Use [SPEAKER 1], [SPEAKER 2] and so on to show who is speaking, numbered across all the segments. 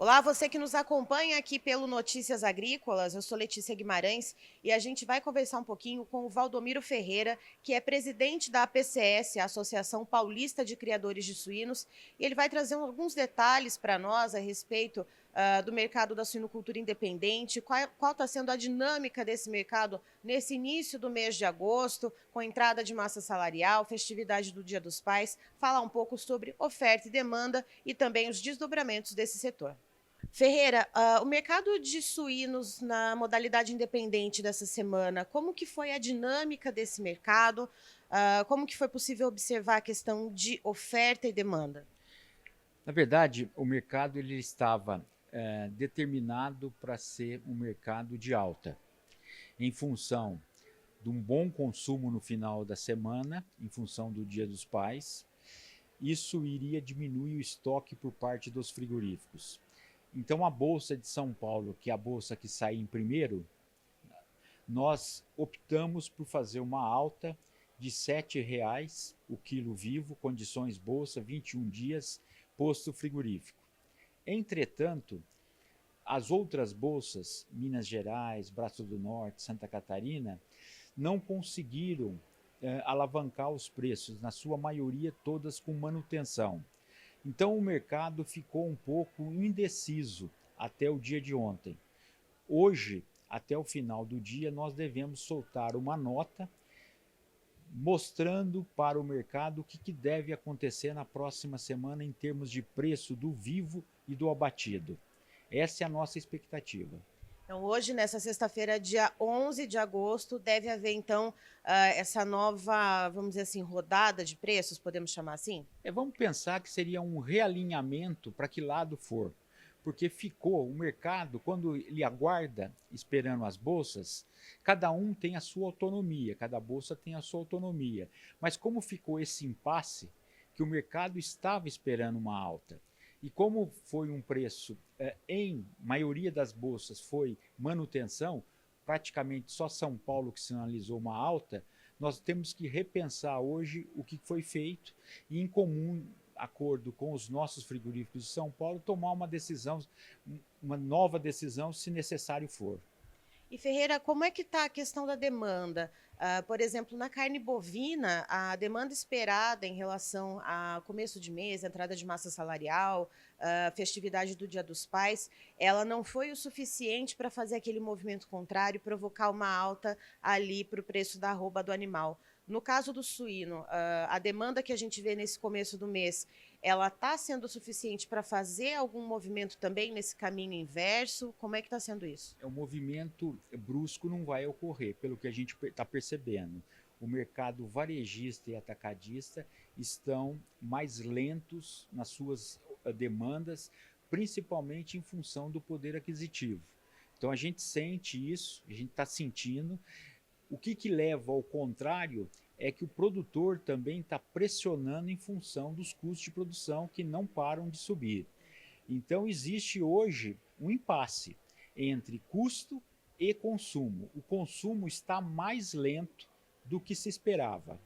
[SPEAKER 1] Olá, você que nos acompanha aqui pelo Notícias Agrícolas, eu sou Letícia Guimarães e a gente vai conversar um pouquinho com o Valdomiro Ferreira, que é presidente da APCS, a Associação Paulista de Criadores de Suínos, e ele vai trazer alguns detalhes para nós a respeito do mercado da suinocultura independente, qual está sendo a dinâmica desse mercado nesse início do mês de agosto, com entrada de massa salarial, festividade do Dia dos Pais, falar um pouco sobre oferta e demanda e também os desdobramentos desse setor. Ferreira, o mercado de suínos na modalidade independente dessa semana, como que foi a dinâmica desse mercado? Como que foi possível observar a questão de oferta e demanda?
[SPEAKER 2] Na verdade, o mercado ele estava determinado para ser um mercado de alta, em função de um bom consumo no final da semana, em função do Dia dos Pais. Isso iria diminuir o estoque por parte dos frigoríficos. Então, a Bolsa de São Paulo, que é a bolsa que sai em primeiro, nós optamos por fazer uma alta de R$ 7,00 o quilo vivo, condições bolsa, 21 dias, posto frigorífico. Entretanto, as outras bolsas, Minas Gerais, Braço do Norte, Santa Catarina, não conseguiram alavancar os preços, na sua maioria todas com manutenção. Então o mercado ficou um pouco indeciso até o dia de ontem. Hoje, até o final do dia, nós devemos soltar uma nota mostrando para o mercado o que deve acontecer na próxima semana em termos de preço do vivo e do abatido. Essa é a nossa expectativa.
[SPEAKER 1] Então, hoje, nessa sexta-feira, dia 11 de agosto, deve haver, então, essa nova, vamos dizer assim, rodada de preços, podemos chamar assim?
[SPEAKER 2] Vamos pensar que seria um realinhamento para que lado for, porque ficou o mercado, quando ele aguarda esperando as bolsas, cada um tem a sua autonomia, cada bolsa tem a sua autonomia. Mas como ficou esse impasse, que o mercado estava esperando uma alta, e como foi um preço, em maioria das bolsas foi manutenção, praticamente só São Paulo que sinalizou uma alta, nós temos que repensar hoje o que foi feito e, em comum acordo com os nossos frigoríficos de São Paulo, tomar uma decisão, uma nova decisão, se necessário for.
[SPEAKER 1] E Ferreira, como é que está a questão da demanda? Por exemplo, na carne bovina, a demanda esperada em relação a começo de mês, entrada de massa salarial, festividade do Dia dos Pais, ela não foi o suficiente para fazer aquele movimento contrário e provocar uma alta ali para o preço da arroba do animal. No caso do suíno, a demanda que a gente vê nesse começo do mês, ela está sendo suficiente para fazer algum movimento também nesse caminho inverso? Como é que está sendo isso?
[SPEAKER 2] O movimento brusco não vai ocorrer, pelo que a gente está percebendo. O mercado varejista e atacadista estão mais lentos nas suas demandas, principalmente em função do poder aquisitivo. Então a gente sente isso, a gente está sentindo. O que leva ao contrário é que o produtor também está pressionando em função dos custos de produção que não param de subir. Então existe hoje um impasse entre custo e consumo. O consumo está mais lento do que se esperava.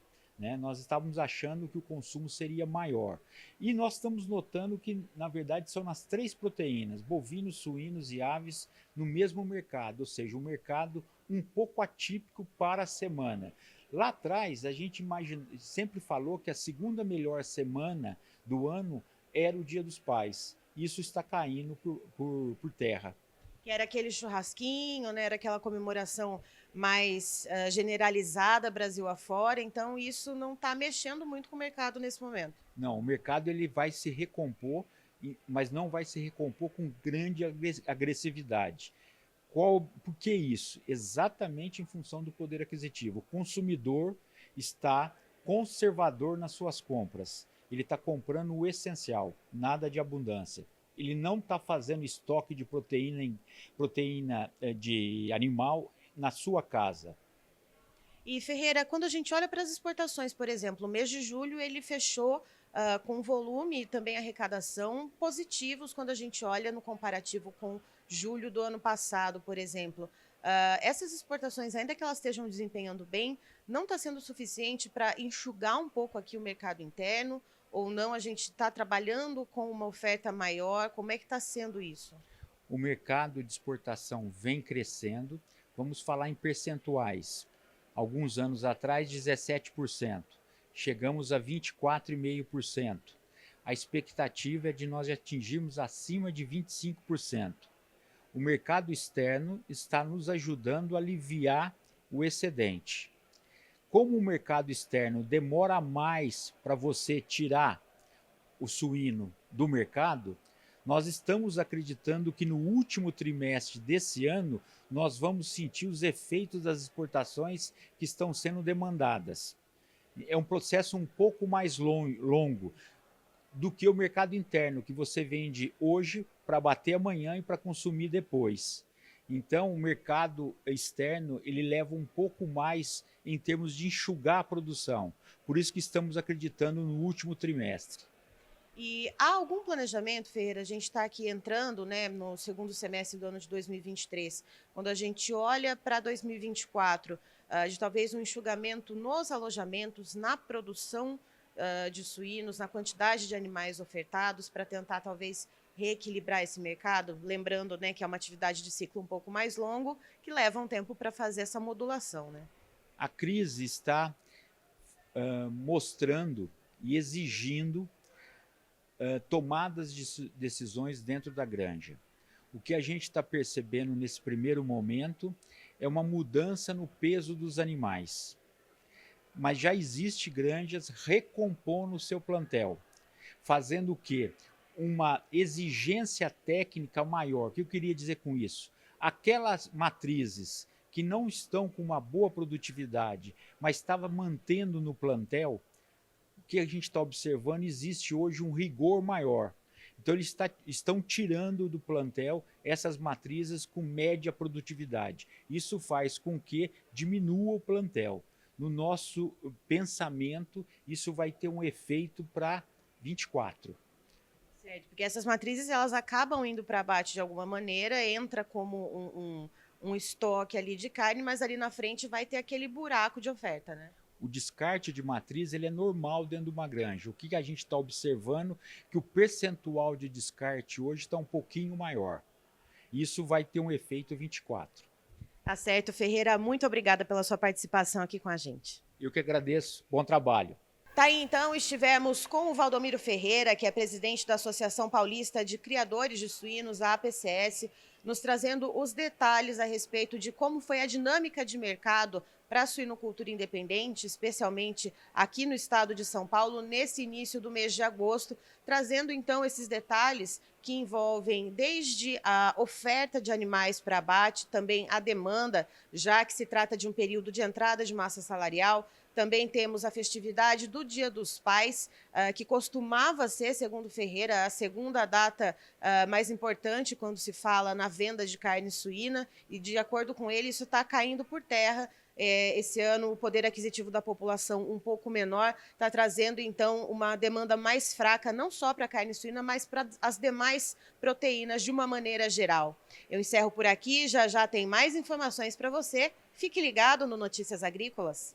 [SPEAKER 2] Nós estávamos achando que o consumo seria maior. E nós estamos notando que, na verdade, são nas três proteínas, bovinos, suínos e aves, no mesmo mercado, ou seja, um mercado um pouco atípico para a semana. Lá atrás, a gente sempre falou que a segunda melhor semana do ano era o Dia dos Pais. Isso está caindo por terra.
[SPEAKER 1] Que era aquele churrasquinho, né? Era aquela comemoração mais generalizada Brasil afora, então isso não está mexendo muito com o mercado nesse momento.
[SPEAKER 2] Não, o mercado ele vai se recompor, mas não vai se recompor com grande agressividade. Por que isso? Exatamente em função do poder aquisitivo. O consumidor está conservador nas suas compras. Ele está comprando o essencial, nada de abundância. Ele não está fazendo estoque de proteína de animal na sua casa.
[SPEAKER 1] E Ferreira, quando a gente olha para as exportações, por exemplo, o mês de julho ele fechou com volume e também arrecadação positivos quando a gente olha no comparativo com julho do ano passado, por exemplo. Essas exportações, ainda que elas estejam desempenhando bem, não está sendo suficiente para enxugar um pouco aqui o mercado interno ou não? A gente está trabalhando com uma oferta maior? Como é que está sendo isso?
[SPEAKER 2] O mercado de exportação vem crescendo. Vamos falar em percentuais. Alguns anos atrás, 17%. Chegamos a 24,5%. A expectativa é de nós atingirmos acima de 25%. O mercado externo está nos ajudando a aliviar o excedente. Como o mercado externo demora mais para você tirar o suíno do mercado, nós estamos acreditando que no último trimestre desse ano nós vamos sentir os efeitos das exportações que estão sendo demandadas. É um processo um pouco mais longo do que o mercado interno, que você vende hoje para bater amanhã e para consumir depois. Então, o mercado externo ele leva um pouco mais em termos de enxugar a produção. Por isso que estamos acreditando no último trimestre.
[SPEAKER 1] E há algum planejamento, Ferreira? A gente está aqui entrando, né, no segundo semestre do ano de 2023. Quando a gente olha para 2024, de talvez um enxugamento nos alojamentos, na produção de suínos, na quantidade de animais ofertados, para tentar talvez reequilibrar esse mercado, lembrando, né, que é uma atividade de ciclo um pouco mais longo, que leva um tempo para fazer essa modulação, né?
[SPEAKER 2] A crise está mostrando e exigindo tomadas de decisões dentro da granja. O que a gente está percebendo nesse primeiro momento é uma mudança no peso dos animais. Mas já existe granjas recompondo o seu plantel, fazendo o quê? Uma exigência técnica maior. O que eu queria dizer com isso? Aquelas matrizes que não estão com uma boa produtividade, mas estava mantendo no plantel, o que a gente está observando, existe hoje um rigor maior. Então, eles estão tirando do plantel essas matrizes com média produtividade. Isso faz com que diminua o plantel. No nosso pensamento, isso vai ter um efeito para 24.
[SPEAKER 1] Certo, porque essas matrizes elas acabam indo para abate de alguma maneira, entra como um estoque ali de carne, mas ali na frente vai ter aquele buraco de oferta, né?
[SPEAKER 2] O descarte de matriz ele é normal dentro de uma granja. O que a gente está observando que o percentual de descarte hoje está um pouquinho maior. Isso vai ter um efeito 24.
[SPEAKER 1] Tá certo, Ferreira. Muito obrigada pela sua participação aqui com a gente.
[SPEAKER 2] Eu que agradeço. Bom trabalho.
[SPEAKER 1] Tá aí, então, estivemos com o Valdomiro Ferreira, que é presidente da Associação Paulista de Criadores de Suínos, a APCS, nos trazendo os detalhes a respeito de como foi a dinâmica de mercado para a suinocultura independente, especialmente aqui no estado de São Paulo, nesse início do mês de agosto, trazendo então esses detalhes que envolvem desde a oferta de animais para abate, também a demanda, já que se trata de um período de entrada de massa salarial. Também temos a festividade do Dia dos Pais, que costumava ser, segundo Ferreira, a segunda data mais importante quando se fala na venda de carne suína, e de acordo com ele, isso está caindo por terra. Esse ano o poder aquisitivo da população um pouco menor está trazendo então uma demanda mais fraca, não só para a carne suína, mas para as demais proteínas de uma maneira geral. Eu encerro por aqui, já já tem mais informações para você. Fique ligado no Notícias Agrícolas.